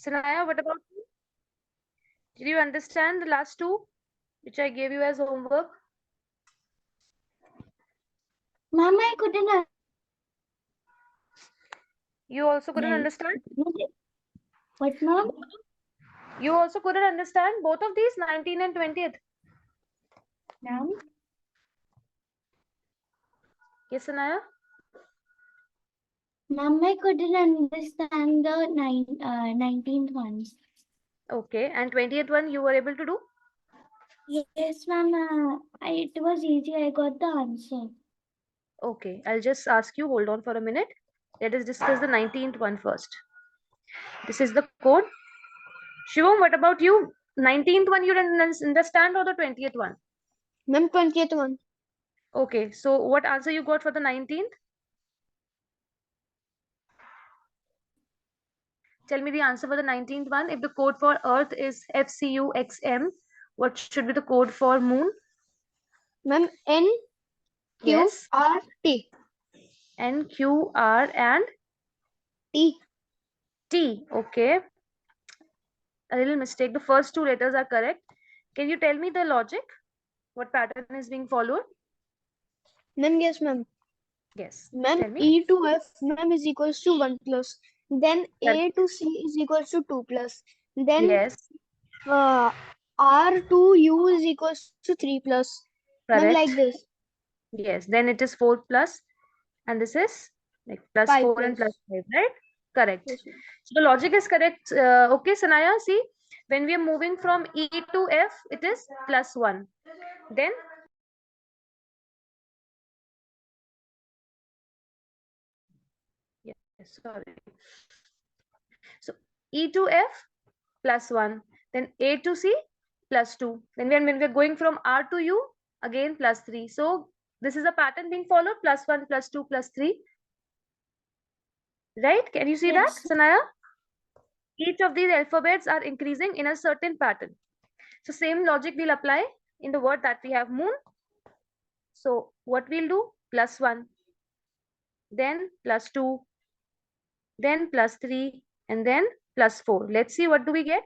Sanaya, what about you? Did you understand the last two, which I gave you as homework? Ma'am, I couldn't. You also couldn't Well, understand? what, ma'am? You also couldn't understand both of these, 19 and 20th? Ma'am? Yes, Sanaya? Ma'am, I couldn't understand the 19th ones. Okay, and 20th one you were able to do? Yes, ma'am. It was easy. I got the answer. Okay, I'll just ask you, hold on for a minute. Let us discuss the 19th one first. This is the code. Shivam, what about you? 19th one you didn't understand or the 20th one? Ma'am, 20th one. Okay, so what answer you got for the 19th? Tell me the answer for the 19th one. If the code for Earth is FCUXM, what should be the code for Moon? Ma'am, N, Q, Yes. R, T. N, Q, R, and T. T. Okay. A little mistake. The first two letters are correct. Can you tell me the logic? What pattern is being followed? Ma'am, yes, ma'am. Yes. Ma'am, Tell me. E to F, ma'am, is equals to 1 plus. Then A to C is equals to 2 plus. Then Yes. R to U is equals to 3 plus. Ma'am, Correct. like this. Yes. Then it is 4 plus, and this is like plus 5 4 and plus 5, right? Correct. Yes, ma'am. So the logic is correct. Okay, Sanaya, see, when we are moving from E to F, it is plus 1. Then yes, sorry. So E to F plus 1. Then A to C plus 2. Then when we're going from R to U, again plus 3. So this is a pattern being followed, plus 1, plus 2, plus 3. Right? Can you see that, Yes. Sanaya? Each of these alphabets are increasing in a certain pattern. So same logic will apply in the word that we have moon. So what we'll do? Plus 1, then plus 2, then plus 3, and then plus 4. Let's see what do we get.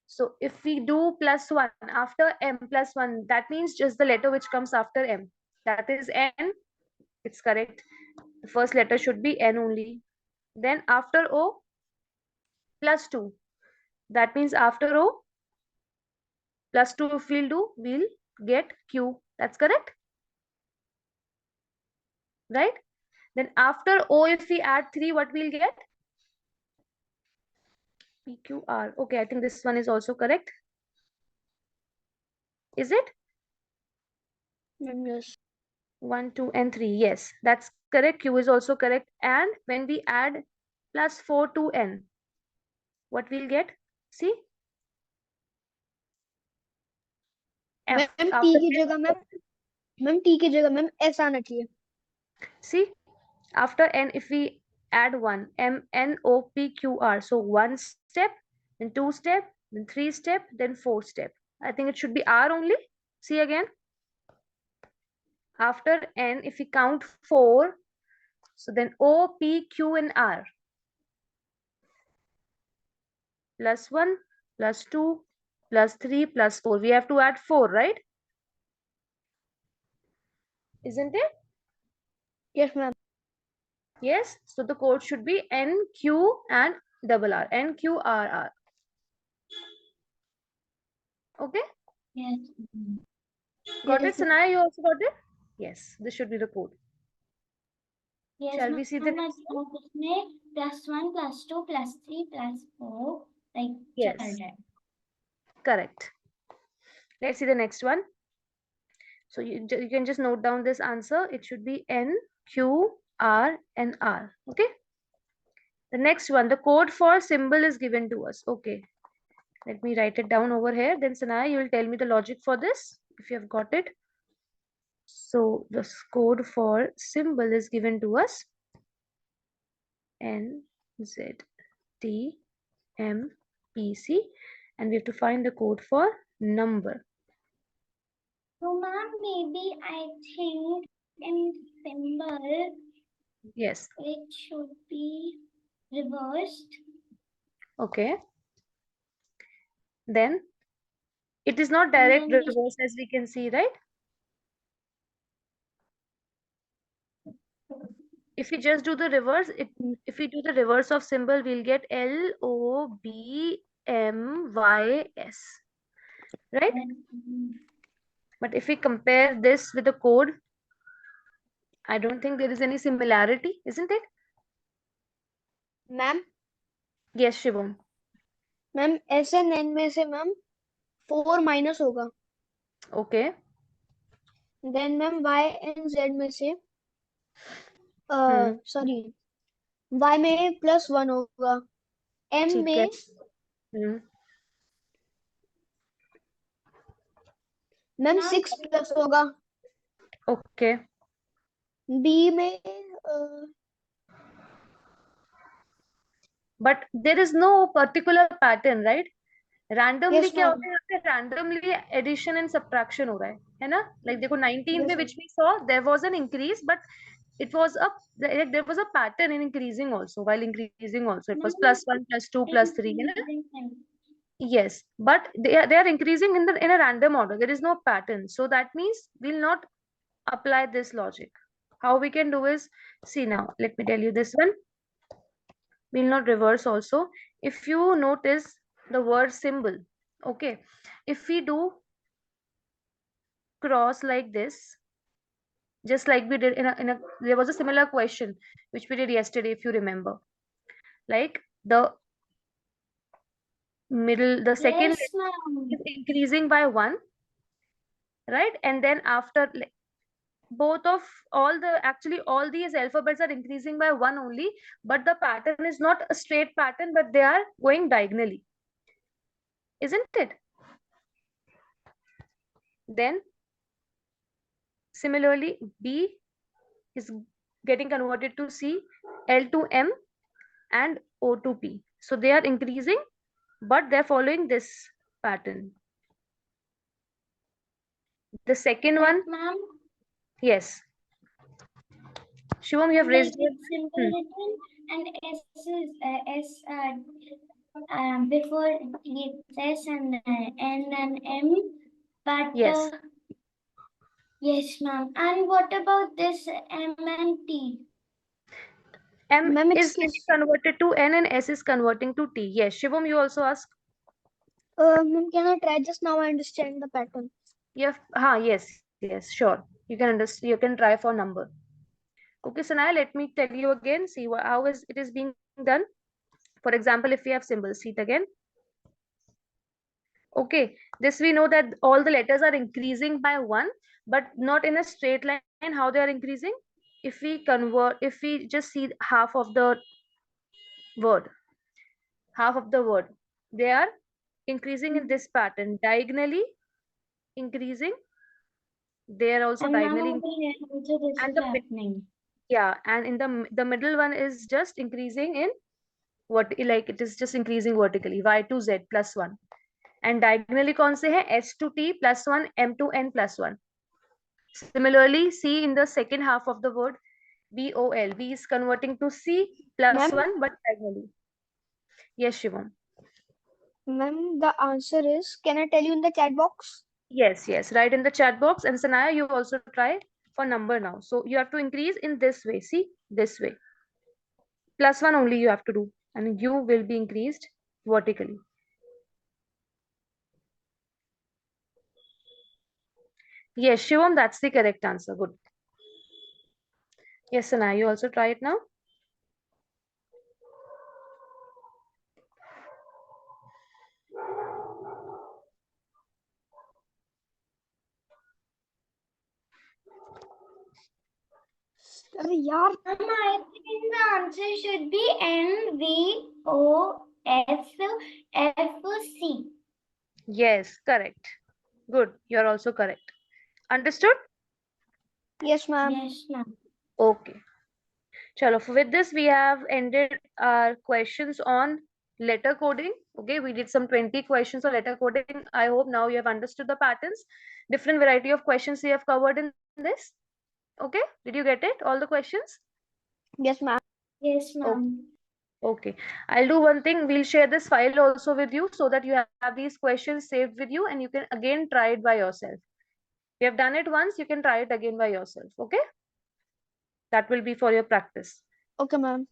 So if we do plus 1 after M plus 1, that means just the letter which comes after M. That is N. It's correct. The first letter should be N only. Then after O, plus 2. That means after O, plus 2 if we'll do, we'll get Q. That's correct. Right? Then after O, if we add 3, what we'll get? PQR. Okay, I think this one is also correct. Is it? Yes. 1, 2, and 3. Yes, that's correct. Q is also correct. And when we add plus 4 to N, what we'll get? See? F. Ma'am T After की जगह ma'am T की जगह ma'am S आना चाहिए. see, after N, if we add 1, M, N, O, P, Q, R. So 1 step, then 2 step, then 3 step, then 4 step. I think it should be R only. See again. After N, if we count 4, so then O, P, Q, and R. Plus 1, plus 2, plus 3, plus 4. We have to add 4, right? Isn't it? Yes, ma'am. Yes. So the code should be N, Q, and double R. N, Q, R, R. Okay? Yes. Got Yes, it, Sanaya? You also got it? Yes. This should be the code. Yes, Shall we see the next one? plus 1, plus 2, plus 3, plus 4, like Yes. chal raha hai. Correct. Let's see the next one. So you can just note down this answer. It should be N, Q, R, and R. Okay. The next one, the code for symbol is given to us. Okay. Let me write it down over here. Then Sanaya, you will tell me the logic for this if you have got it. So the code for symbol is given to us. N, Z, T, M, P, C. And we have to find the code for number. So, ma'am, maybe I think in symbol Yes. it should be reversed. Okay. Then it is not And then direct we reverse as we can see, right? If we just do the reverse, if we do the reverse of symbol, we'll get LOBMYS, right? But if we compare this with the code, I don't think there is any similarity, isn't it? Ma'am Yes, Shivam. Ma'am S N N में से ma'am 4 minus होगा. Okay. Then ma'am Y and Z में से हम्म. Sorry Y में +1 होगा. M ठीक है. में हम्म. मैम 6+ होगा. Okay. बी में But there is no particular pattern, right? Randomly yes क्या मैम. होता है, यहाँ पे randomly addition and subtraction हो रहा है ना? Like देखो 19 यस में which we saw there was an increase, but it was a like there was a pattern in increasing also. While increasing also, it was +1, +2, +3, है ना? Yes, but they are increasing in a random order. There is no pattern, so that means we'll not apply this logic. How we can do is, see now. Let me tell you this one. We'll not reverse also. If you notice the word symbol, okay, if we do cross like this, just like we did in a there was a similar question which we did yesterday, if you remember, like the middle, the second Yes, letter ma'am. is increasing by 1, right? And then after, like, both of all the actually all these alphabets are increasing by 1 only, but the pattern is not a straight pattern, but they are going diagonally, isn't it? Then similarly, B is getting converted to C, L to M, and O to P. So they are increasing, but they're following this pattern. The second one, Ma'am, yes. Shivam, you have like raised your it's simple hmm. written and S is before it's S and N and M, but Yes. yes, ma'am. And what about this M and T? M ma'am is getting excuse. converted to N and S is converting to T. Yes. Shivam, you also ask. Ma'am can I try just now I understand the pattern. Yeah. Yes. Sure. You can understand. You can try for number. Okay, Sanaya, let me tell you again. See how is it is being done. For example, if we have symbols, see it again. Okay, this we know that all the letters are increasing by 1, but not in a straight line. How they are increasing? If we just see word, half of the word, they are increasing in this pattern, diagonally increasing. They are also And ma'am, diagonally, over here also this and is happening. and in the middle one is just increasing in what, like it is just increasing vertically, y to z +1. And diagonally कौन से है, s to t +1, m to n +1. Similarly, C in the second half of the word, BOL. B is converting to C ma'am +1, but diagonally. Yes, Shivam. Ma'am the answer is can I tell you in the chat box. Yes. Write in the chat box. And Sanaya, you also try for number now. So you have to increase in this way. See, this way. +1 only you have to do. And you will be increased vertically. Yes, Shivam, that's the correct answer. Good. Yes, Sanaya, you also try it now. अरे यार. Ma'am, I think the answer should be NVOFFC. Yes, correct. Good. You're also correct. Understood? Yes ma'am. Yes, ma'am. Okay. Chalo, with this, we have ended our questions on letter coding. Okay, we did some 20 questions on letter coding. I hope now you have understood the patterns. Different variety of questions we have covered in this. Okay, did you get it? All the questions? Yes ma'am. Yes, Okay. ma'am. Okay, I'll do one thing. We'll share this file also with you so that you have these questions saved with you and you can again try it by yourself. You have done it once, you can try it again by yourself. Okay, that will be for your practice. Okay, ma'am.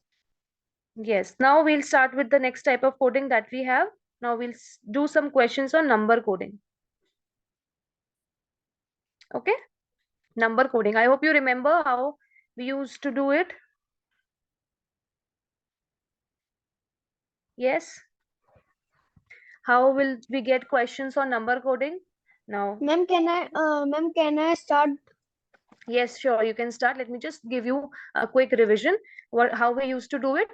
Yes, now we'll start with the next type of coding that we have. Now we'll do some questions on number coding. Okay, number coding. I hope you remember how we used to do it. Yes. How will we get questions on number coding? Now, Ma'am, can I start? yes, sure, you can start. Let me just give you a quick revision. How we used to do it.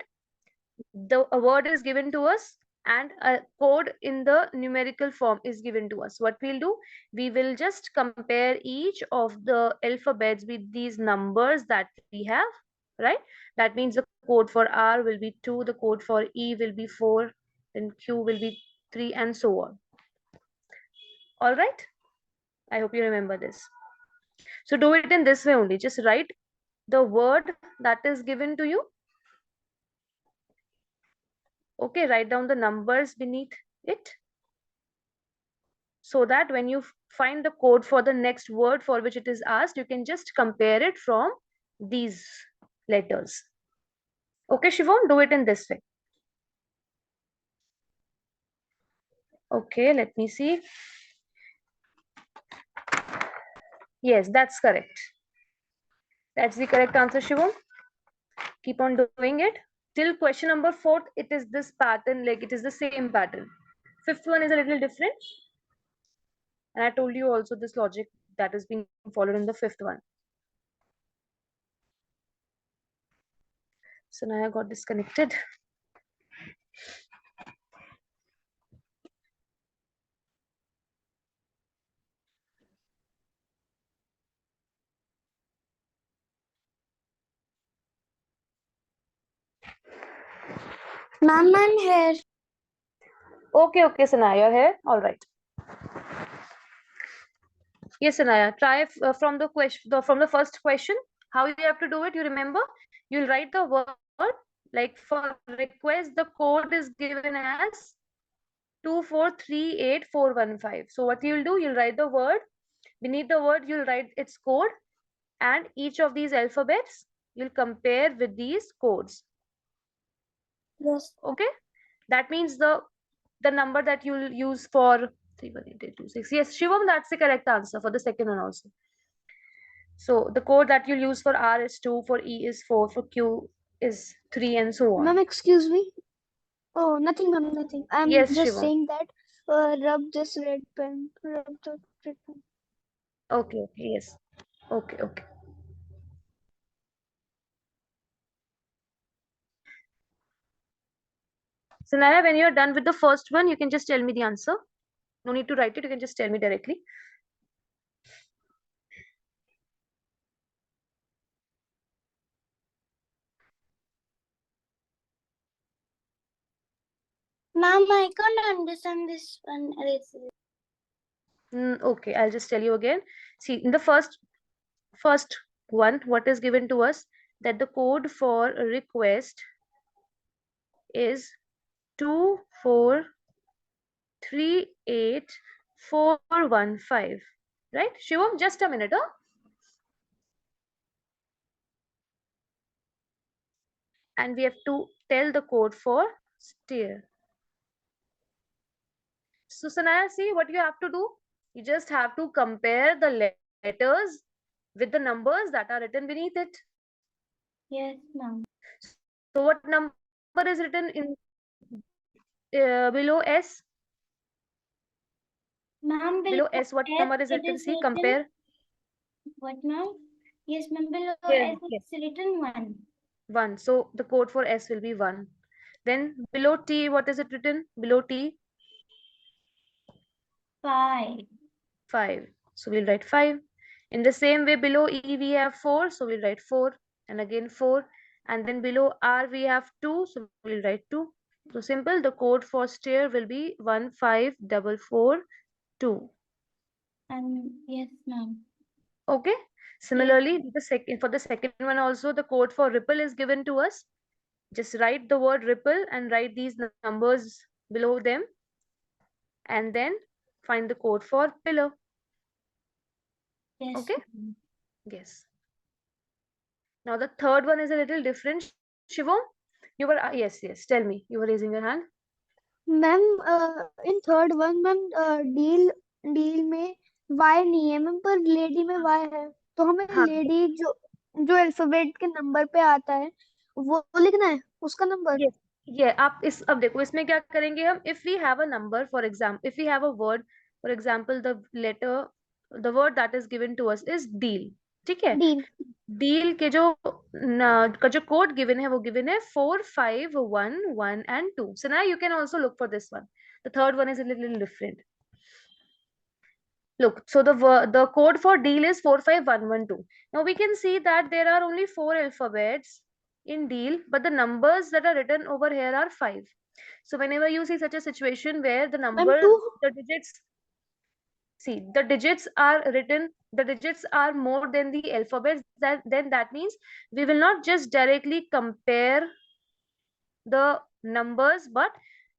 A word is given to us and a code in the numerical form is given to us. What we'll do, we will just compare each of the alphabets with these numbers that we have, right? That means the code for R will be 2, the code for E will be 4, then Q will be 3, and so on. All right? I hope you remember this. So do it in this way only. Just write the word that is given to you. Okay, write down the numbers beneath it so that when you find the code for the next word for which it is asked, you can just compare it from these letters. Okay, Shivam, do it in this way. Okay, let me see. Yes, that's correct. That's the correct answer, Shivam. Keep on doing it. Till question number 4, it is this pattern, like it is the same pattern. Fifth one is a little different. And I told you also this logic that is being followed in the fifth one. So now I got disconnected. Ma'am, I'm here. Okay, Sanaya, you're here. All right. Yes, Sanaya, try from the question from the first question. How you have to do it? You remember? You'll write the word like for request. The code is given as 2438415. So what you'll do? You'll write the word. Beneath the word, you'll write its code, and each of these alphabets you'll compare with these codes. Yes. Okay, that means the number that you'll use for 31826. Yes, Shivam, that's the correct answer for the second one also. So the code that you'll use for R is 2, for E is 4, for Q is 3, and so Ma'am, on. excuse me. Oh, nothing, ma'am, nothing. I'm Yes, just Shivam. saying that rub this red pen. Rub the red pen. Okay, yes. Okay. So Naya, when you're done with the first one, you can just tell me the answer. No need to write it, you can just tell me directly. Ma'am, I can't understand this one. Okay, I'll just tell you again. See, in the first one, what is given to us, that the code for a request is 2438415. Right? Shivam, just a minute. Huh? And we have to tell the code for steer. So Sanaya, see what you have to do? You just have to compare the letters with the numbers that are written beneath it. Yes, ma'am. So what number is written in below S? Ma'am, Below below S, what S number is it written? is See, written. compare. What, ma'am? Yes, ma'am. Below Yes, S yes. it's written 1. 1. So the code for S will be 1. Then below T, what is it written? Below T, 5. 5. So we'll write 5. In the same way, below E, we have 4. So we'll write 4. And again 4. And then below R, we have 2. So we'll write 2. So simple, the code for steer will be 15442. Yes, ma'am. Okay. Yes. Similarly, for the second one also, the code for ripple is given to us. Just write the word ripple and write these numbers below them, and then find the code for pillar. Yes. Okay? Yes. Now the third one is a little different. Shivam, you were yes, yes. Tell me, you were raising your hand. Ma'am in third one ma'am deal deal में Y नहीं है ma'am, पर lady में Y है, तो हमें हाँ, lady जो जो अल्फाबेट के नंबर पे आता है वो लिखना है, उसका नंबर। ये आप इस अब देखो इसमें क्या करेंगे हम. If we have a number, for example if we have a word, for example the word that is given to us is deal. ठीक है. डील। डील के का जो कोड गिवन है वो गिवन है 4 5 1 1 and 2. So now you can also look for this one. The third one is a little different. Look, so the code for deal is 45112. Now we can see that there are only 4 alphabets in deal, but the numbers that are written over here are 5. So whenever you see such a situation where the ma'am to the digits, see the digits are written, the digits are more than the alphabets, then that means we will not just directly compare the numbers, but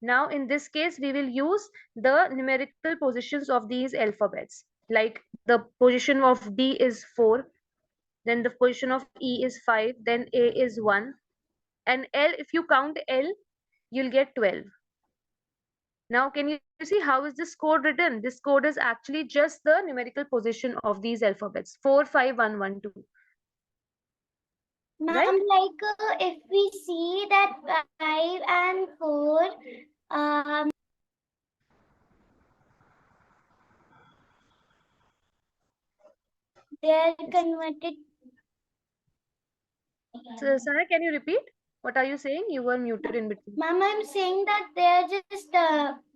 now in this case we will use the numerical positions of these alphabets. Like the position of D is 4, then the position of E is 5, then A is 1, and L, if you count L, you'll get 12. Now can you see how is this code written? This code is actually just the numerical position of these alphabets, 4 5 1 1 2. Ma'am, Right? like if we see that 5 and 4, they're converted. So Sana, can you repeat? What are you saying? You were muted in between. Ma'am, I'm saying that they're just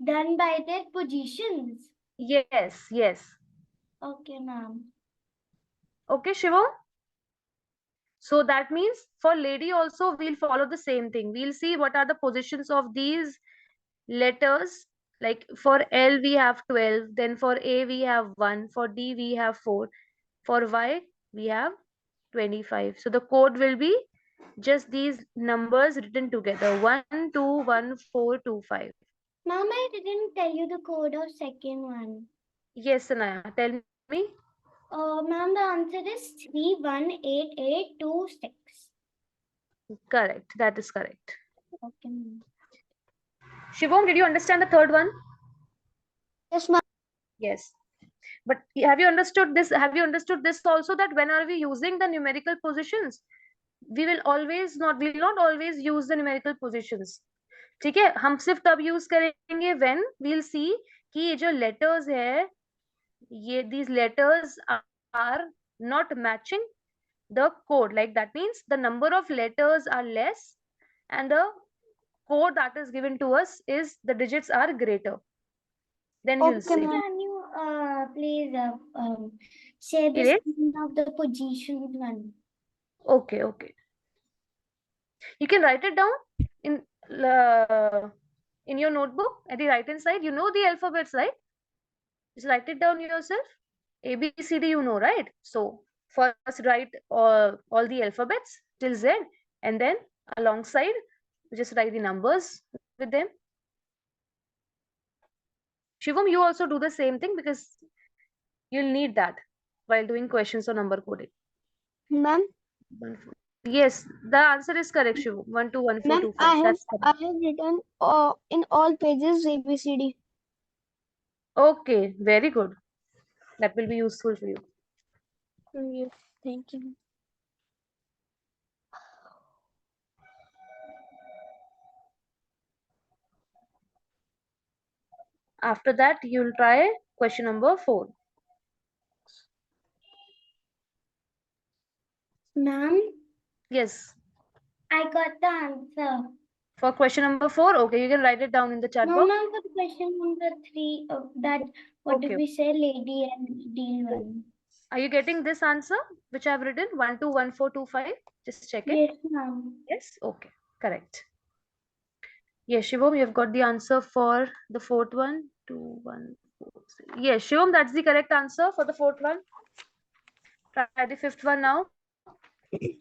done by their positions. Yes, yes. Okay, ma'am. Okay, Shivam? So that means for lady also we'll follow the same thing. We'll see what are the positions of these letters. Like for L we have 12, then for A we have 1, for D we have 4, for Y we have 25. So the code will be just these numbers written together, 1 2 1 4 2 5. Ma'am, I didn't tell you the code of second one. Yes, Sanaya, tell me. Ma'am, the answer is 318826. Correct, that is correct. Okay, ma'am. Shivam, did you understand the third one? Yes ma'am. Yes. But have you understood this? Have you understood this also, that when are we using the numerical positions? We will not always use the numerical positions. ठीक है, हम सिर्फ तब use करेंगे when we'll see कि ये जो letters है, ये these letters are not matching the code. Like that means the number of letters are less and the code that is given to us is the digits are greater. Then you'll okay see. Ma'am. Can you please say the It is spelling of the positions one? okay. Okay. You can write it down in in your notebook at the right hand side. You know the alphabets, right? Just write it down yourself. A, B, C, D, you know, right? So first write all the alphabets till Z, and then alongside just write the numbers with them. Shivam, you also do the same thing because you'll need that while doing questions on number coding. Ma'am Yes, the answer is correct, Shivam. 1 2 1 4 ma'am 2 5. That's correct. I have written in all pages ABCD. Okay, very good. That will be useful for you. Yes, thank you. After that, you'll try question number 4. Ma'am, Yes. I got the answer. For question number 4, okay, you can write it down in the chat No, box. ma'am, for question number 3, that what did Okay. we say, lady and deal one? Are you getting this answer which I've written? 1 2 1 4 2 5. Just check it. Yes, ma'am. Yes. Okay. Correct. Yes, Shivam, you've got the answer for the fourth one. 2 1 4 6. Yes, Shivam, that's the correct answer for the fourth one. Try the fifth one now.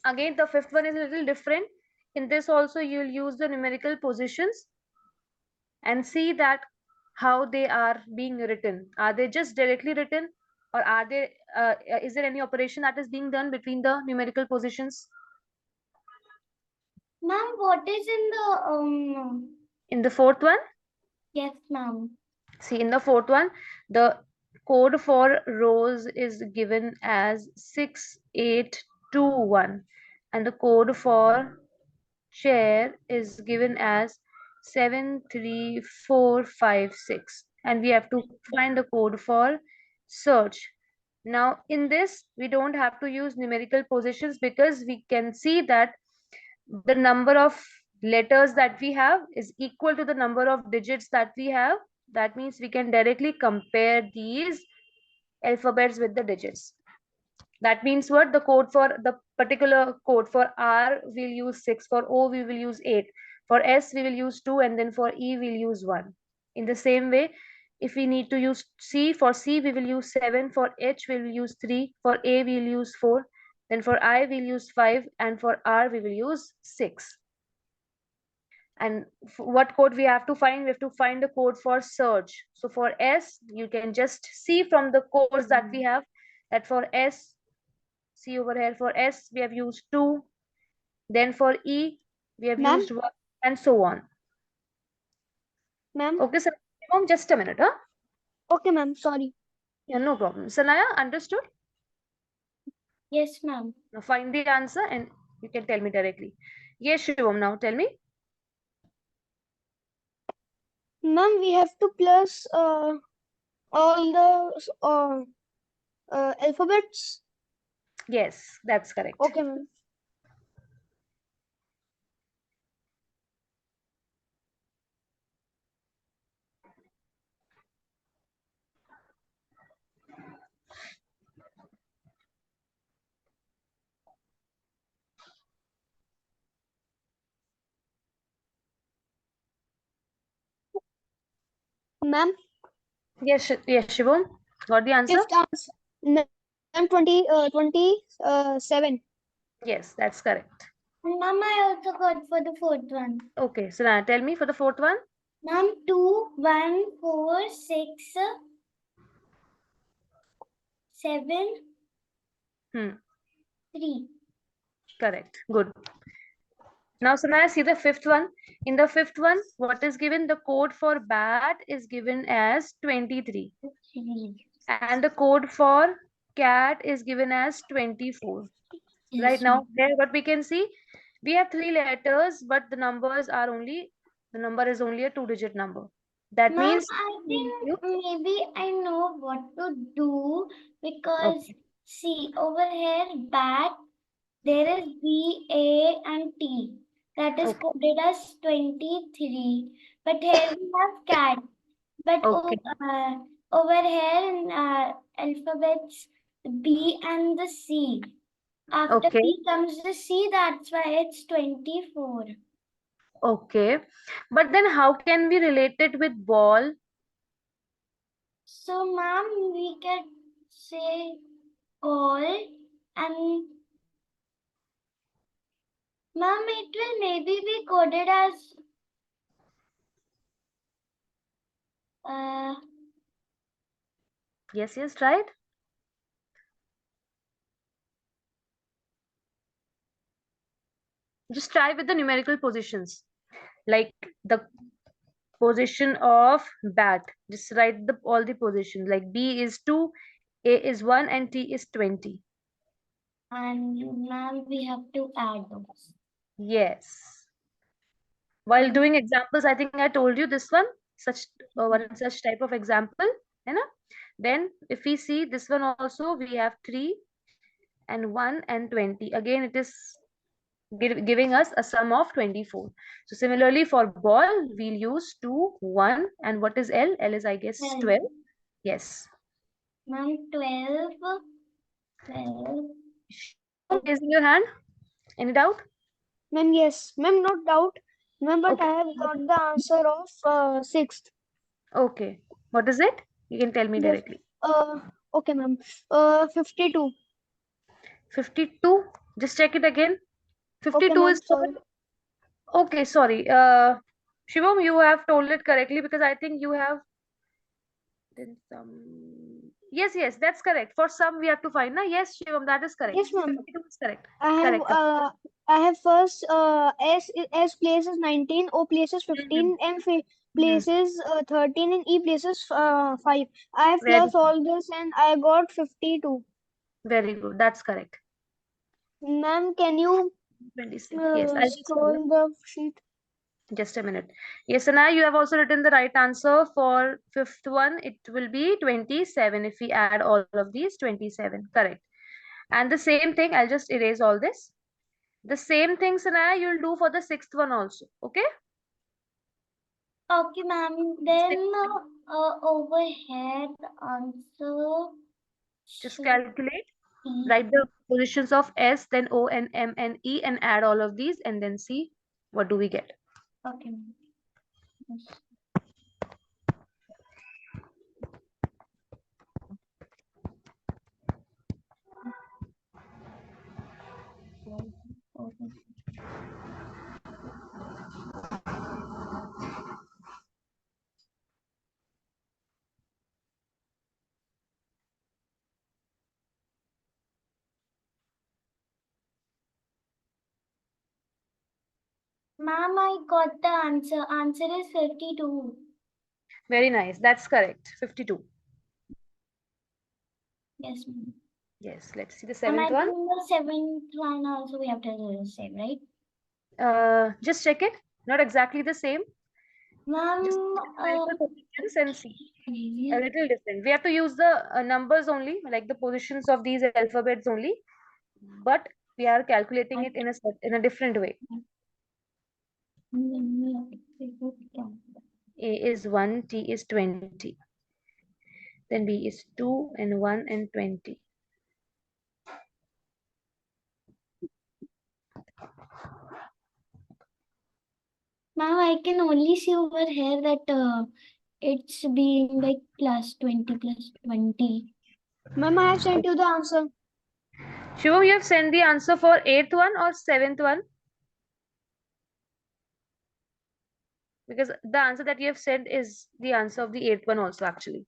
Again, the fifth one is a little different. In this also you'll use the numerical positions and see that how they are being written. Are they just directly written, or are they is there any operation that is being done between the numerical positions? Ma'am, what is in the In the fourth one, yes, ma'am. see, in the fourth one, the code for rows is given as 6821, and the code for chair is given as 73456, and we have to find the code for search. Now in this we don't have to use numerical positions because we can see that the number of letters that we have is equal to the number of digits that we have. That means we can directly compare these alphabets with the digits. That means what? The code for the particular code for R we'll use 6, for O we will use 8, for S we will use 2, and then for E we'll use 1. In the same way, if we need to use C, for C we will use 7, for H we will use 3, for A we'll use 4, then for I we'll use 5, and for R we will use 6. And what code we have to find? We have to find the code for search. So for S, you can just see from the codes that we have that for S, see over here, for S we have used 2, then for E we have Ma'am, used 1, and so on. ma'am. Okay, sir, mom, just a minute, huh? Okay, ma'am. Sorry. Yeah, no problem. Sanaya, understood? Yes, ma'am. Now find the answer and you can tell me directly. Yes, Shivam, now tell me. Ma'am, we have to plus all the alphabets. Yes, that's correct. Okay, ma'am. Ma'am, Yes, yes, Shivam. Got the answer? fifth answer. Ma'am, 27. Yes, that's correct. Ma'am, I also got for the fourth one. Okay, so now tell me for the fourth one. Ma'am, 2, 1, 4, 6, 7, Hmm, 3. correct. Good. Now, Sanaya, see the fifth one. In the fifth one, what is given? The code for bat is given as 23. 3. And the code for cat is given as 24. Right Yes, now, there what we can see, we have 3 letters, but the numbers are only, the number is only a 2-digit number. That ma'am, means I think you, maybe I know what to do because okay, see over here bat there is B, A and T that is okay, coded as 23. But here we have cat. But okay, over here in alphabets B and the C. After okay, B comes the C, that's why it's 24. okay. But then how can we relate it with ball? So, ma'am, we can say call and ma'am, it will maybe be coded as uh, Yes, yes, right. Just try with the numerical positions, like the position of bat. Just write the all the positions. Like B is 2, A is 1, and T is 20. and ma'am, we have to add those. Yes. While Um, doing examples, I think I told you this one, such one such type of example, you know. Then if we see this one also, we have 3 and 1 and 20. Again, it is giving us a sum of 24. So similarly for ball, we'll use 2, 1, and what is L? L is, I guess, 12. Yes. ma'am, 12, 12. Shivam, raising your hand. Any doubt? Ma'am, yes. Ma'am, no doubt. Ma'am, but Okay. I have got the answer of sixth. Okay. What is it? You can tell me Yes. directly. Okay, ma'am. 52. 52. Just check it again. Okay, 52 ma'am. is for Sorry. Okay, sorry. Shivam, you have told it correctly because I think you have did some. Yes, yes, that's correct. For some, we have to find. Na? Yes, Shivam, that is correct. Yes, ma'am. 52 is correct. I have Correct. first S places 19, O places 15, M Mhm. places 13, and E places 5. I have Very, plus all this and I got 52. very good. That's correct. Ma'am, can you 26. Yes, I'll just tell you. scroll the sheet? Just a minute. Yes, Anna, you have also written the right answer for fifth one. It will be 27 if we add all of these, 27. Correct. And the same thing, I'll just erase all this. The same thing, Sanaya, you'll do for the sixth one also. Okay? Okay, ma'am. Then over here the answer Just should calculate. be. Write the positions of S, then O and M and E, and add all of these, and then see what do we get. Okay, ma'am. Yes. Okay. Ma'am, I got the answer. Answer is 52. Very nice. That's correct. 52. Yes, ma'am. Yes. Let's see the And I seventh think one. the seventh one also we have to do the same, right? Just check it. Not exactly the same. Just Ma'am, multiply the positions and see. A okay. little different. We have to use the numbers only, like the positions of these alphabets only, but we are calculating it in a different way. A is 1, T is 20. Then B is 2 and 1 and 20. Ma'am, I can only see over here that it's being like plus 20 plus 20. Ma'am, I have sent you the answer. Shivam, you have sent the answer for 8th one or 7th one? Because the answer that you have sent is the answer of the 8th one also actually.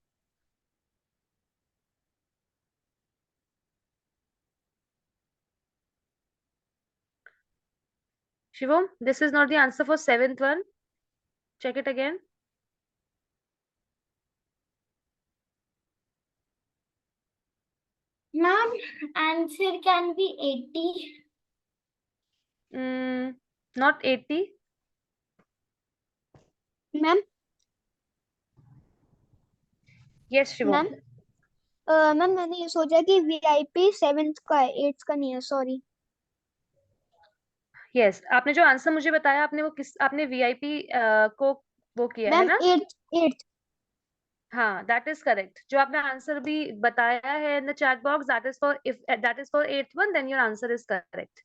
Shivam, this is not the answer for 7th one. Check it again. Ma'am, answer can be 80. Not 80. Ma'am, Yes, Shivam. Ma'am ma'am मैंने ये सोचा कि VIP 7th का है 8th का नहीं है sorry Yes, आपने जो आंसर मुझे बताया आपने वीआईपी को वो किया है मैम ना? 8th हाँ, that is correct. जो आपने आंसर भी बताया है in the chat box, that is for if that is for 8th one, then your answer is correct.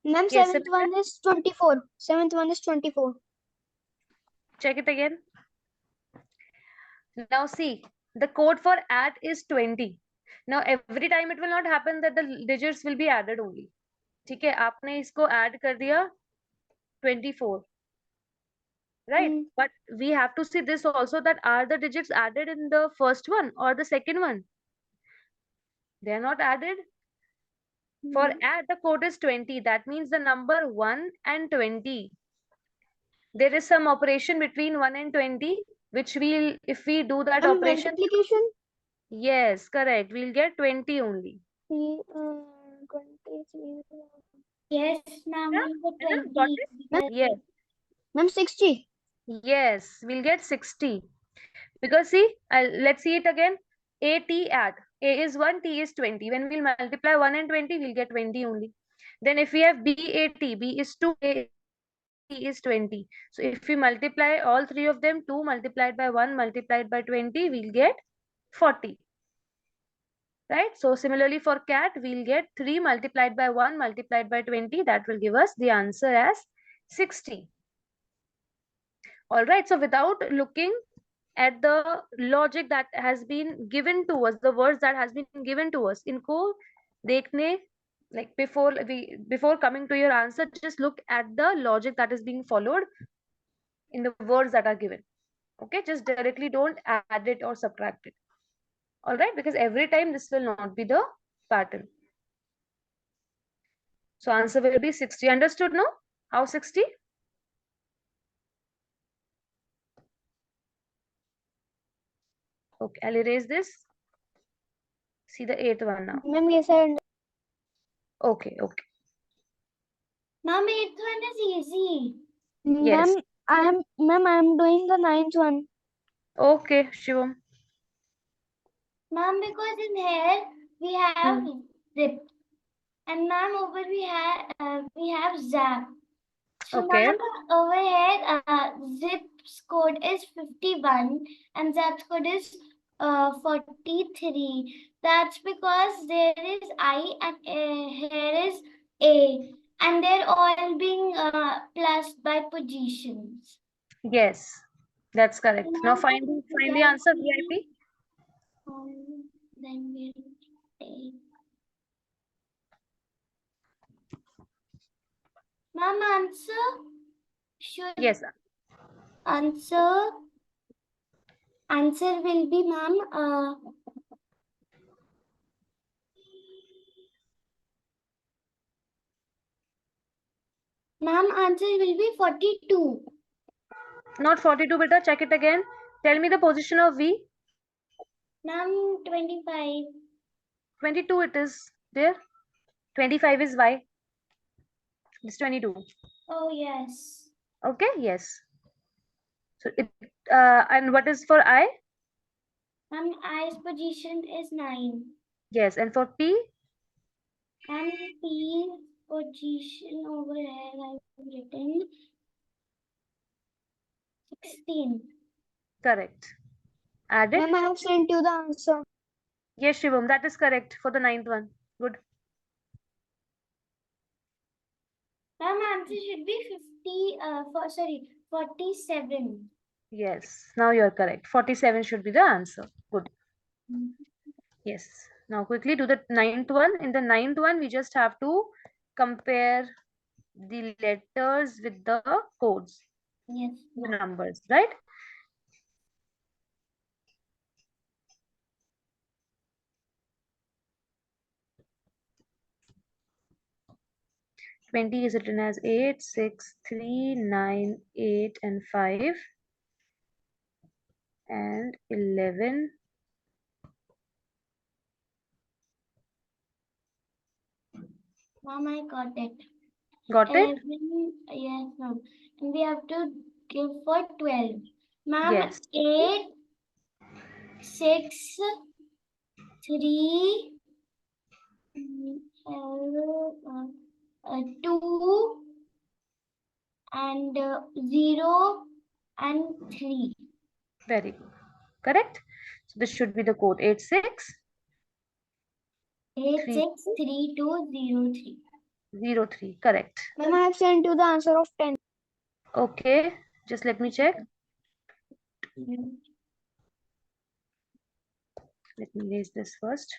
Ma'am Yes, 7th one is 24 7th one is 24 check it again. Now see, the code for add is 20. Now every time it will not happen that the digits will be added only. ठीक है, आपने इसको add कर दिया 24, right? But we have to see this also that are the digits added in the first one or the second one? They are not added. For add, the code is 20. That means the number 1 and 20. There is some operation between 1 and 20, which we'll, if we do that ma'am operation, multiplication yes, correct. We'll get 20 only. 23 Yes, ma'am, Yeah, we got है ना? Got 20. it? Yes, ma'am 60 yes, we'll get 60. Because see, let's see it again. A, T, add. A is 1, T is 20. When we'll multiply 1 and 20, we'll get 20 only. Then if we have B, A, T, B is 2, A is 1, T is 20. So if we multiply all three of them, 2 multiplied by 1 multiplied by 20, we'll get 40. Right? So similarly for cat, we'll get 3 multiplied by 1 multiplied by 20. That will give us the answer as 60. All right. So without looking at the logic that has been given to us, the words that has been given to us, इनको देखने Like before coming to your answer, just look at the logic that is being followed in the words that are given. Okay, just directly don't add it or subtract it. All right, because every time this will not be the pattern. So answer will be 60. Understood? No? How 60? Okay, I'll erase this. See the 8th one now. Ma'am, yes, I Okay, okay. Ma'am, 8th one is easy. Yes. Ma'am, I am doing the 9th one. Okay, Shivam. Ma'am, because in here we have Hmm. zip, and ma'am over we have zap. So Okay. ma'am, over here zip's code is 51 and zap's code is 43. That's because there is I and here is A, and they're all being plus by positions. Yes, that's correct. Now Ma'am, find the then answer, VIP. then we'll take. Ma'am, should Yes. answer will be ma'am answer will be 42. Not 42, beta. Check it again. Tell me the position of V. Ma'am, 25. 22 it is there. 25 is Y. It's 22. Oh yes. Okay, yes. So it and what is for I? Ma'am, I's position is 9. Yes, and for P? Ma'am, P's position over here I've written 16. Correct. Add it. Ma'am, I have sent you the answer. Yes, Shivam, that is correct for the 9th one. Good. Ma'am, answer should be 47. Yes, now you are correct. 47 should be the answer. Good. Mm. Yes. Now quickly do the 9th one. In the 9th one, we just have to compare the letters with the codes, Yes, the ma'am. numbers, right? Twenty is written as 8, 6, 3, 9, 8, and 5, and 11. Ma'am, I got it. Got it? 11, yes, ma'am. And we have to give for 12. Ma'am, Yes. 8, 6, 3, 2, and 0, and 3. Very good. Correct? So this should be the code 8, 6, 8, 3, 6, 3, 2, 0, 3. 0, 3. Correct. Ma'am, I have sent you the answer of 10. Okay. Just let me check. Let me erase this first.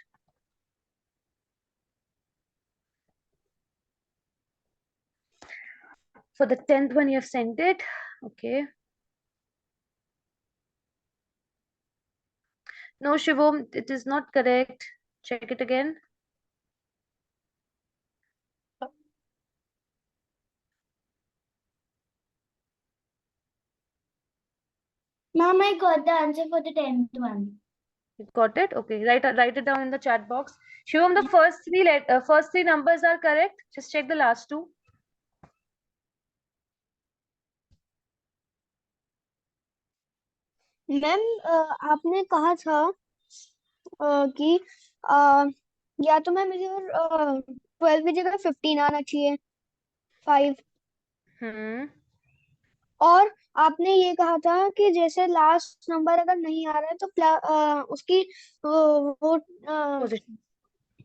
For the 10th one, you have sent it. Okay. No, Shivam, it is not correct. Check it again. Ma'am, I got the answer for the 10th one. You got it? Okay. Write it down in the chat box. Shivam, the first three numbers are correct. Just check the last two. Ma'am आपने कहा था कि या तो ma'am इधर 12 की जगह 15 आना चाहिए 5 और आपने ये कहा था कि जैसे लास्ट नंबर अगर नहीं आ रहा है तो उसकी वो Position.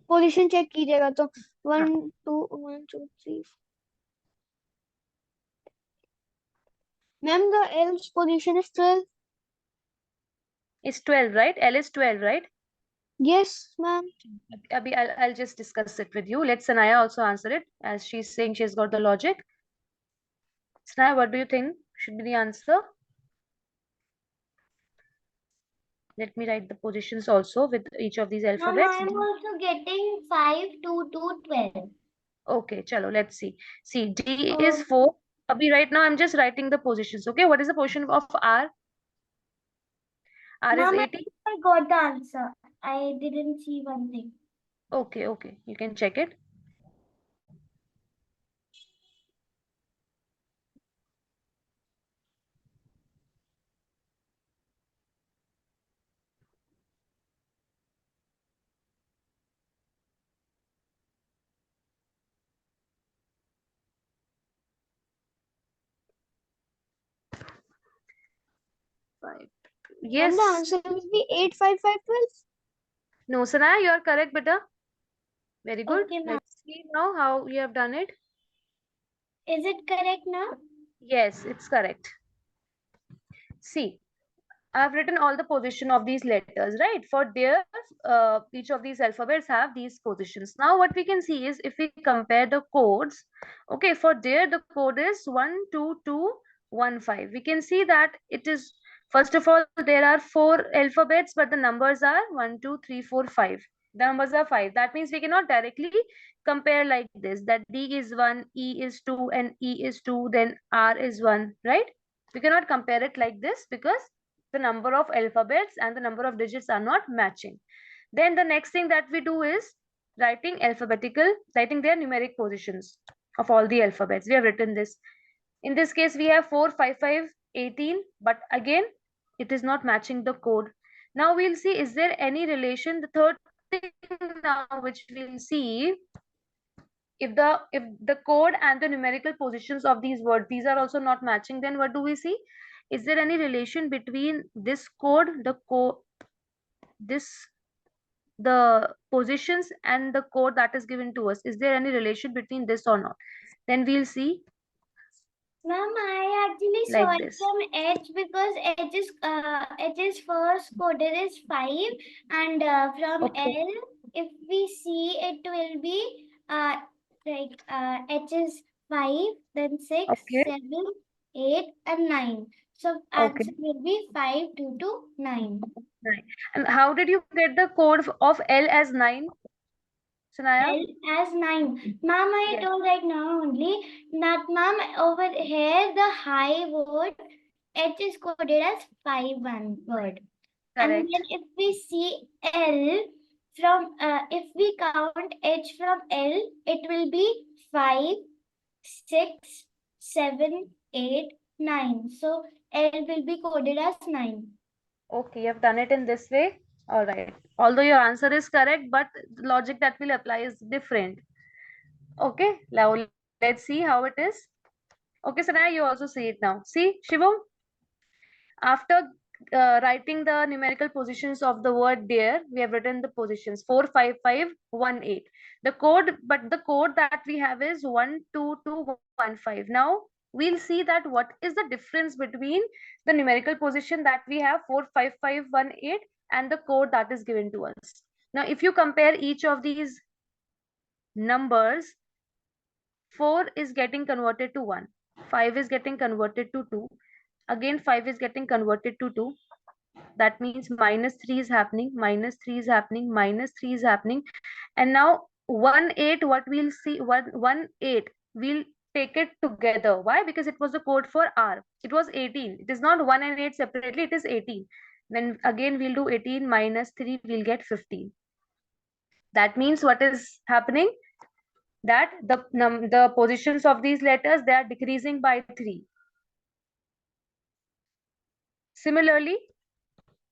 पोजीशन चेक कीजिएगा तो 1 2 1 2 3 ma'am the L's position is 12. It's 12, right? L is 12, right? Yes, ma'am. Abhi, I'll just discuss it with you. Let Sanaya also answer it, as she's saying she's got the logic. Sanaya, what do you think should be the answer? Let me write the positions also with each of these Ma'am, alphabets. I'm also getting 5 to 12. Okay, chalo, let's see. See, D is Oh, 4. Abhi, right now I'm just writing the positions. Okay, what is the position of R? R is ma'am, 80. I got the answer. I didn't see one thing. Okay, okay, you can check it. Five. Ma'am, the Yes. answer will be 8, 5, 5, 12. No, Sanaya, you are correct, beta. Very good. Okay, ma'am. Let's see now how you have done it. Is it correct now? Yes, it's correct. See, I've written all the position of these letters, right? For their each of these alphabets have these positions. Now, what we can see is if we compare the codes, okay, for there the code is 12215. We can see that it is, first of all, there are four alphabets, but the numbers are 1, 2, 3, 4, 5. The numbers are 5. That means we cannot directly compare like this, that D is 1, E is 2, and E is 2, then R is 1, right? We cannot compare it like this because the number of alphabets and the number of digits are not matching. Then the next thing that we do is writing their numeric positions of all the alphabets. We have written this. In this case, we have 4, 5, 5, 18, but again, it is not matching the code. Now we'll see, is there any relation? The third thing now which we'll see, if the code and the numerical positions of these words, these are also not matching, then what do we see? Is there any relation between this code, this the positions and the code that is given to us? Is there any relation between this or not? Then we'll see Ma'am, I actually saw like it this. from H because H's first coded is 5, and from Okay, L, if we see it will be H is 5, then 6, okay, 7, 8, and 9. So okay. answer will be 5, 2 to 9. Right. And how did you get the code of L as 9, Sanaya? L as 9. Ma'am, I Yes, told right now only that, ma'am, over here the high word H is coded as 5 one word. And correct. then if we see L from, if we count H from L, it will be 5, 6, 7, 8, 9. So L will be coded as 9. Okay, you have done it in this way. All right. Although your answer is correct, but the logic that will apply is different. Okay, now let's see how it is. Okay, Sanaya, you also see it now. See, Shivam, after writing the numerical positions of the word there, we have written the positions 4, 5, 5, 1, 8. The code, but the code that we have is 1, 2, 2, 1, 5. Now we'll see that what is the difference between the numerical position that we have 4, 5, 5, 1, 8 and the code that is given to us. Now, if you compare each of these numbers, 4 is getting converted to 1, 5 is getting converted to 2, again 5 is getting converted to 2. That means minus 3 is happening, minus 3 is happening, minus 3 is happening. And now 1 8, what we'll see, 1 8, we'll take it together. Why? Because it was the code for R. It was 18. It is not 1 and 8 separately, it is 18. Then again we'll do 18 minus 3, we'll get 15. That means what is happening? That the positions of these letters, they are decreasing by 3. Similarly,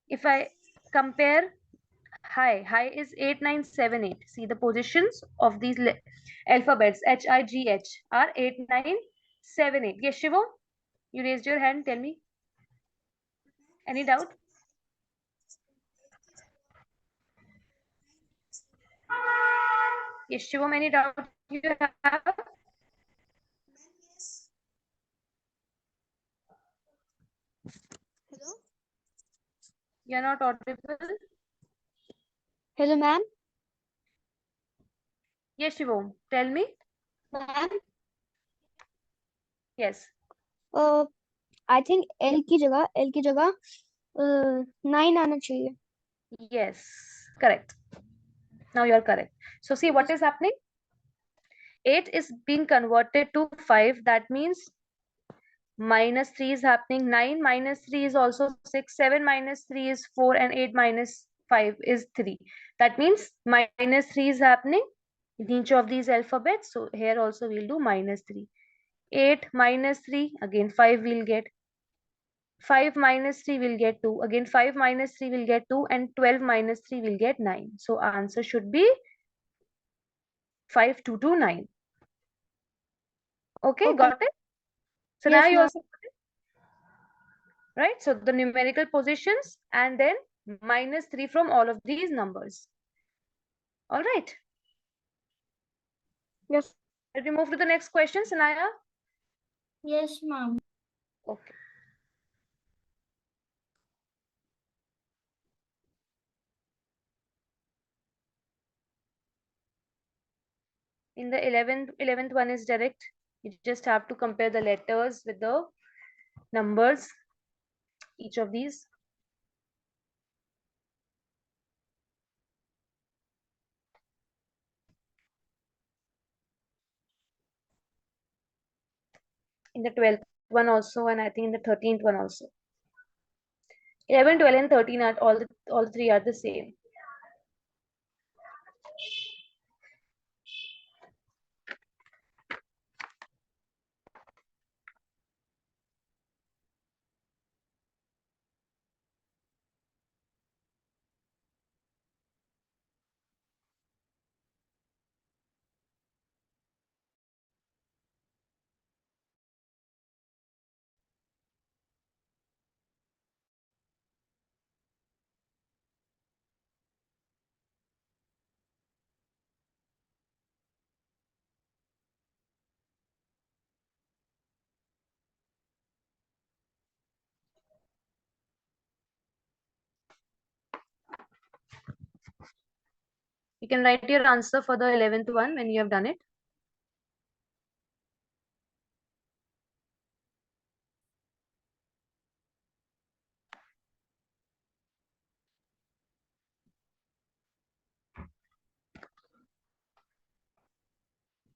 if I compare high is 8978. See, the positions of these alphabets HIGH are 8978. Yes, Shivam, you raised your hand. Tell me. Any doubt? Yes, Shivam, any doubt you have? Hello? You're not audible. Hello, ma'am. Yes, Shivom, tell me. Ma'am, Yes. I think L की जगह 9 आना चाहिए. Yes, correct. Now you are correct. So see what is happening? 8 is being converted to 5. That means minus 3 is happening. 9 minus 3 is also 6. 7 minus 3 is 4. And 8 minus 5 is 3. That means minus 3 is happening in each of these alphabets. So here also we'll do minus 3. 8 minus 3, again 5 we'll get. 5 minus 3 will get 2. Again 5 minus 3 will get 2. And 12 minus 3 will get 9. So our answer should be 5229. Okay, Okay. got it? So now Yes, you ma'am. also got it, right? So the numerical positions and then minus 3 from all of these numbers. All right. Yes. Let me move to the next question, Sanaya. Yes, ma'am. Okay. In the 11th one is direct. You just have to compare the letters with the numbers, each of these. In the 12th one also, and I think in the 13th one also. 11, 12, and 13 are all three are the same. You can write your answer for the 11th one when you have done it.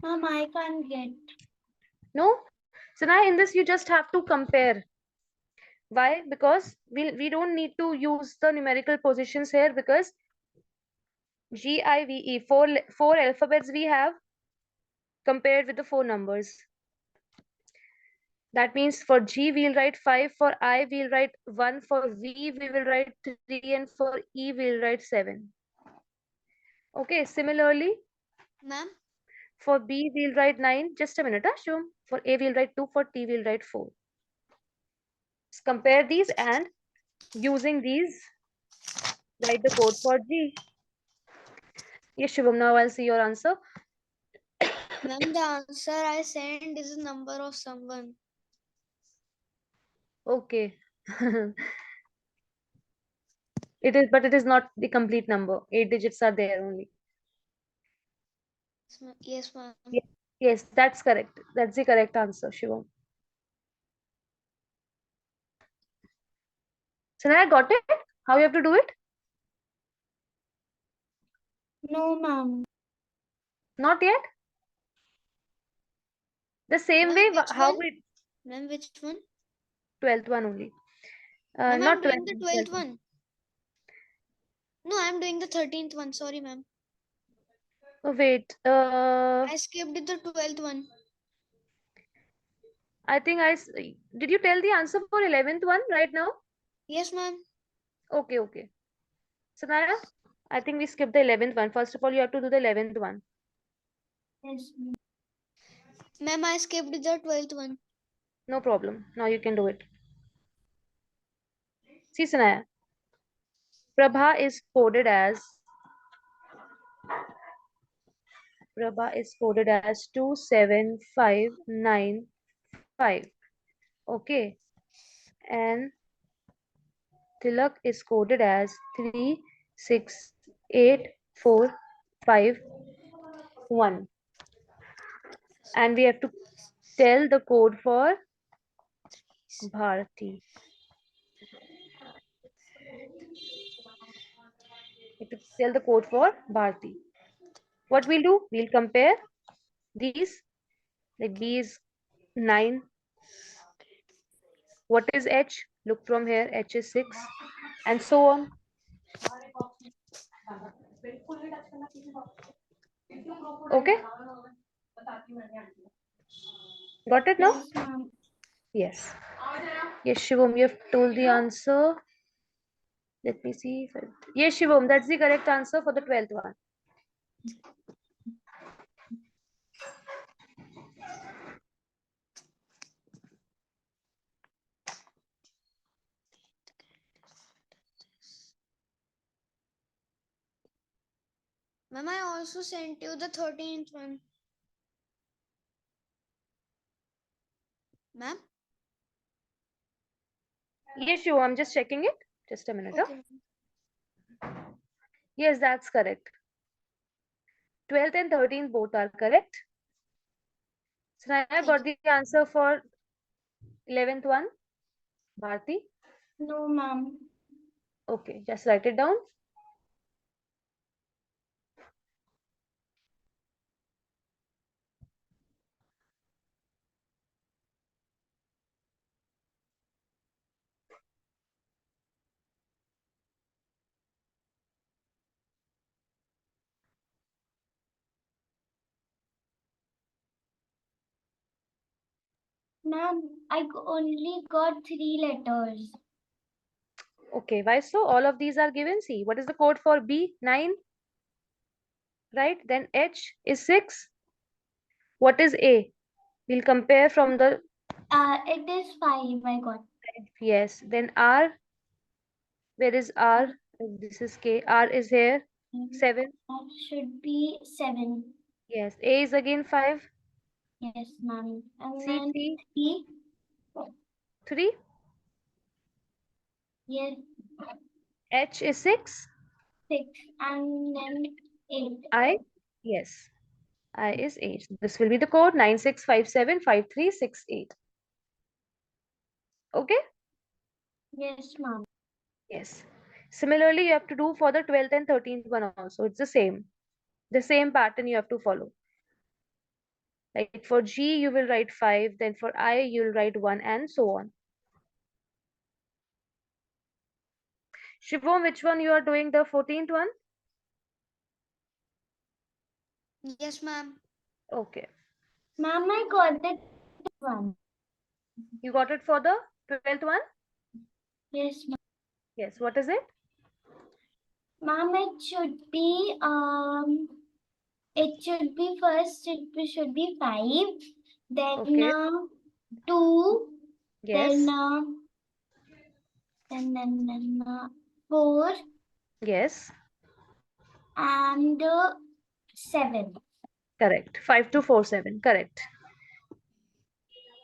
Ma'am, I can't get. No? So now in this you just have to compare. Why? Because we don't need to use the numerical positions here because GIVE, four alphabets we have compared with the 4 numbers. That means for G we'll write 5, for I we'll write 1, for V we will write 3, and for E we'll write 7. Okay, similarly Ma'am. for B we'll write 9. Just a minute, Ashum. For A we'll write 2, for T we'll write 4. Let's compare these and using these write the code for G. Yes, Shubham, now I'll see your answer. Ma'am, the answer I sent is a number of someone. Okay. It is, but it is not the complete number. 8 digits are there only. Yes, ma'am. Yes, that's correct. That's the correct answer, Shivam. So now I got it. How you have to do it? No, ma'am. Not yet. The same Ma'am, way which how one? we Ma'am, which one? 12th one only. Ma'am, I'm Not doing 12th, the 12th 12th one. No, I'm doing the 13th one. Sorry, ma'am. Oh, wait. I skipped the 12th one. I think did you tell the answer for 11th one right now? Yes, ma'am. Okay, okay. So Naya, I think we skipped the 11th one. First of all, you have to do the 11th one. Yes. Ma'am, I skipped the 12th one. No problem. Now you can do it. See, Sanaya. Prabha is coded as 27595. Okay. And Tilak is coded as 36 8, 4, 5, 1. And we have to tell the code for Bharati. We have to tell the code for Bharati. What we'll do? We'll compare these. Like B is 9. What is H? Look from here. H is 6. And so on. Okay? Got it now? Yes, ma'am. Yes. Yes, Shivam, you have told the answer. Let me see. Yes, Shivam, that's the correct answer for the 12th one. Ma'am, I also sent you the 13th one. Ma'am? Yes, Shivam, I'm just checking it. Just a minute. Okay. Yes, that's correct. 12th and 13th both are correct. So now I got the answer for 11th one. Bharti. No, ma'am. Okay, just write it down. Ma'am, only got 3 letters. Okay, why so? All of these are given. See, what is the code for B? 9. Right? Then H is 6. What is A? We'll compare from the... It is 5, I got. Yes. Then R. Where is R? This is K. R is here. 7. That should be 7. Yes. A is again 5. Yes, ma'am. And C, then 3. 3. 3. Yes, H is 6. 6. And then 8. I. Yes. I is 8. This will be the code 96575368. Okay? Yes, ma'am. Yes. Similarly, you have to do for the 12th and 13th one also. It's the same. The same pattern you have to follow. Like for G, you will write 5. Then for I, you'll write 1 and so on. Shivam, which one you are doing the 14th one? Yes, ma'am. Okay. Ma'am, I got the one. You got it for the 12th one? Yes, ma'am. Yes. What is it? Ma'am, it should be first, it should be 5, then Okay. 2, Yes. then 4 Yes. and 7. Correct. 5247. Correct.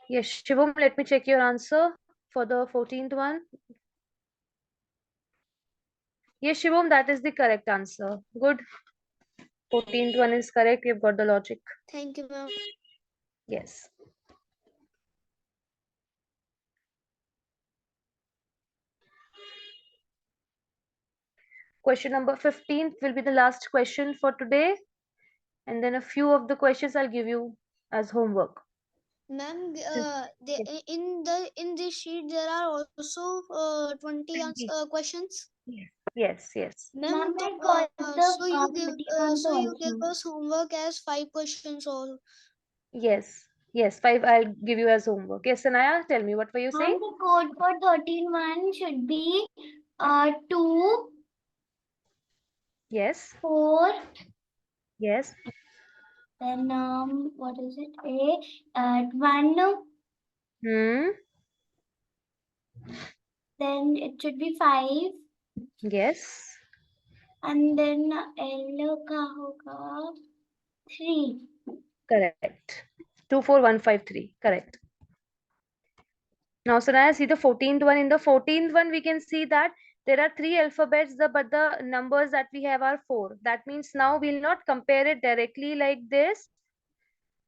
Yes, Shivam, let me check your answer for the 14th one. Yes, Shivam, that is the correct answer. Good. 14th one is correct. You've got the logic. Thank you, ma'am. Yes. Question number 15 will be the last question for today. And then a few of the questions I'll give you as homework. Ma'am, Yes. in this sheet there are also 20 questions. Yes, yes. Ma'am, Ma'am, I got the so 31st you give also. us homework as 5 questions all. Yes. Yes, 5 I'll give you as homework. Yes, Sanaya, tell me, what were you saying? Ma'am, the code for 13 should be 2, Yes. 4, Yes. then what is it? 1, Hmm. then it should be 5, Yes. and then L का होगा 3. Correct. 24153. Correct. Now, Sanaya, see the 14th one. In the 14th one, we can see that there are 3 alphabets, but the numbers that we have are 4. That means now we'll not compare it directly like this,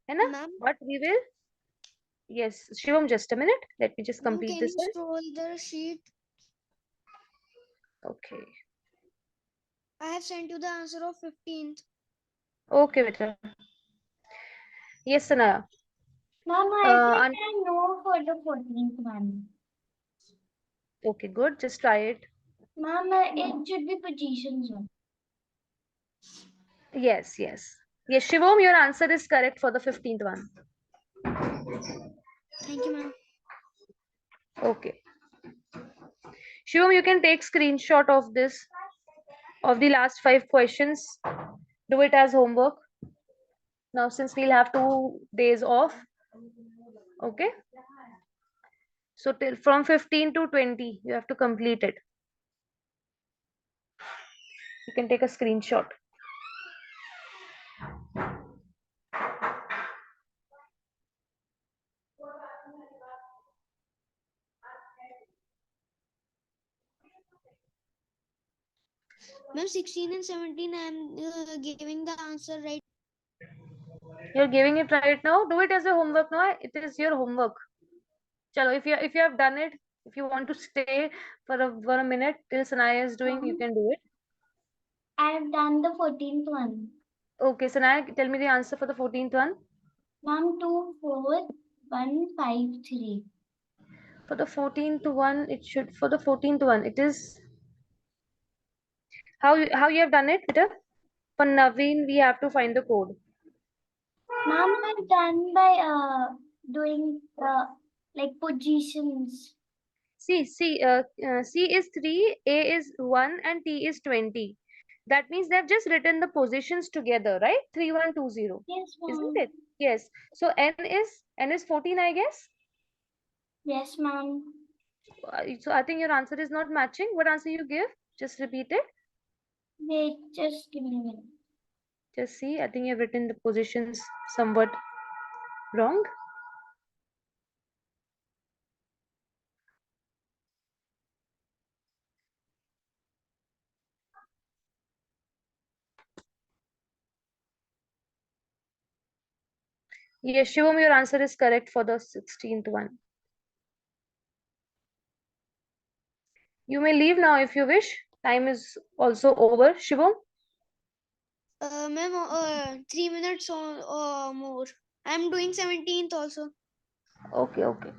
है ना? Ma'am, But we will. Yes, Shivam, just a minute. Let me just ma'am, complete can this you one. scroll the sheet? Okay. I have sent you the answer of 15th. Okay, beta. Yes, Sanaya. Ma'am, I think I know for the 14th one. Okay, good. Just try it. Ma'am, it should be positions one. Yes, yes. Yes, Shivam, your answer is correct for the 15th one. Thank you, ma'am. Okay. Shivam, you can take screenshot of this, of the last 5 questions. Do it as homework. Now, since we'll have 2 days off. Okay. So till from 15 to 20, you have to complete it. You can take a screenshot. Ma'am, 16 and 17, I am giving the answer right. You're giving it right now. Do it as a homework now. It is your homework. Chalo, if you have done it, if you want to stay for a minute till Sanaya is doing, you can do it. I have done the 14th one. Okay, Sanaya, tell me the answer for the 14th one. Ma'am, 24153. For the 14th one, it should, for the 14th one, it is how you have done it, Peter? For Naveen, we have to find the code. Ma'am, I've done by doing like positions. C is 3, A is 1, and T is 20. That means they've just written the positions together, right? 3120. Yes, Isn't ma'am. it? Yes. So N is 14, I guess. Yes, ma'am. So I think your answer is not matching. What answer you give? Just repeat it. Wait, just give me a minute. Just see. I think you've written the positions somewhat wrong. Yes, Shivam, your answer is correct for the 16th one. You may leave now if you wish. Time is also over. Shivam? Ma'am, 3 minutes or more. I am doing 17th also. Okay, okay.